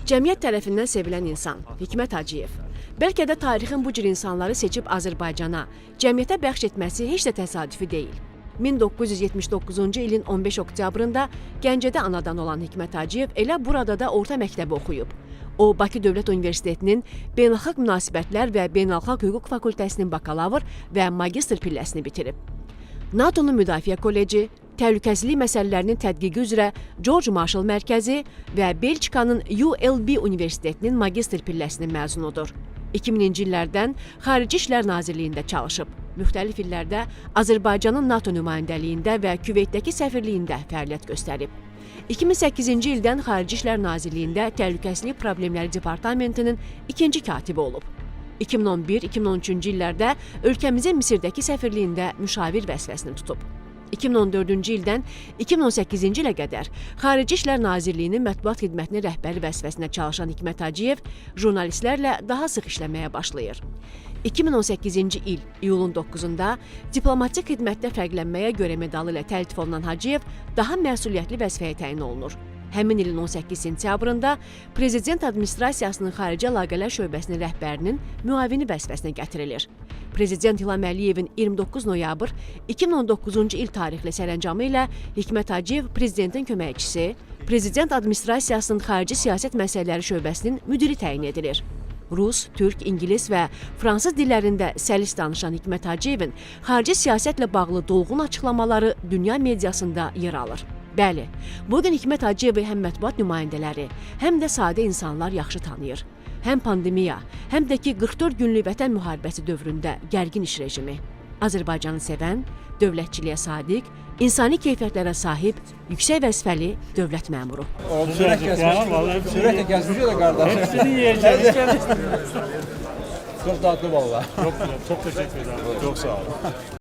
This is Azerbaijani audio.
Cəmiyyət tərəfindən sevilən insan Hikmət Hacıyev. Bəlkə də tarixin bu cür insanları seçib Azərbaycana, cəmiyyətə bəxş etməsi heç də təsadüfi deyil. 1979-cu ilin 15 oktyabrında Gəncədə anadan olan Hikmət Hacıyev elə burada da orta məktəbi oxuyub. O, Bakı Dövlət Universitetinin Beynəlxalq Münasibətlər və Beynəlxalq Hüquq Fakültəsinin bakalavr və magistr pilləsini bitirib. NATO-nun Müdafiə Kolleci, Təhlükəsizlik məsələlərinin tədqiqi üzrə George Marshall Mərkəzi və Belçikanın ULB Universitetinin magistr pilləsinin məzunudur. 2000-ci illərdən Xarici İşlər Nazirliyində çalışıb. Müxtəlif illərdə Azərbaycanın NATO nümayəndəliyində və Küveytdəki səfirliyində fəaliyyət göstərib. 2008-ci ildən Xarici İşlər Nazirliyində Təhlükəsizlik Problemləri Departamentinin ikinci katibi olub. 2011-2013-cü illərdə ölkəmizin Misirdəki səfirliyində müşavir vəzifəsini tutub. 2014-cü ildən 2018-ci ilə qədər Xarici İşlər Nazirliyinin mətbuat xidmətinin rəhbəri vəzifəsində çalışan Hikmət Hacıyev jurnalistlərlə daha sıx işləməyə başlayır. 2018-ci il iyulun 9-da diplomatik xidmətdə fərqlənməyə görə medalı ilə təltif olunan Hacıyev daha məsuliyyətli vəzifəyə təyin olunur. Həmin ilin 18 sentyabrında Prezident Administrasiyasının Xarici Əlaqələr Şöbəsinin rəhbərinin müavini vəzifəsinə gətirilir. Prezident İlham Əliyevin 29 noyabr 2019-cu il tarixli sərəncamı ilə Hikmət Hacıyev Prezidentin köməkçisi, Prezident Administrasiyasının Xarici Siyasət Məsələləri Şöbəsinin müdiri təyin edilir. Rus, türk, ingilis və fransız dillərində səlis danışan Hikmət Hacıyevin xarici siyasətlə bağlı dolğun açıqlamaları dünya mediasında yer alır. Bəli, bugün Hikmət Hacıyevi həm mətbuat nümayəndələri, həm də sadə insanlar yaxşı tanıyır. Həm pandemiya, həm də ki 44 günlük vətən müharibəsi dövründə gərgin iş rejimi. Azərbaycanı sevən, dövlətçiliyə sadiq, insani keyfiyyətlərə sahib, yüksək vəzifəli dövlət məmuru. Sürəklə gəzmişik də qardaşım. Hepsini yiyeceğiz. Çox dadlı valla. Çok teşekkür ederim. Çok sağ olun.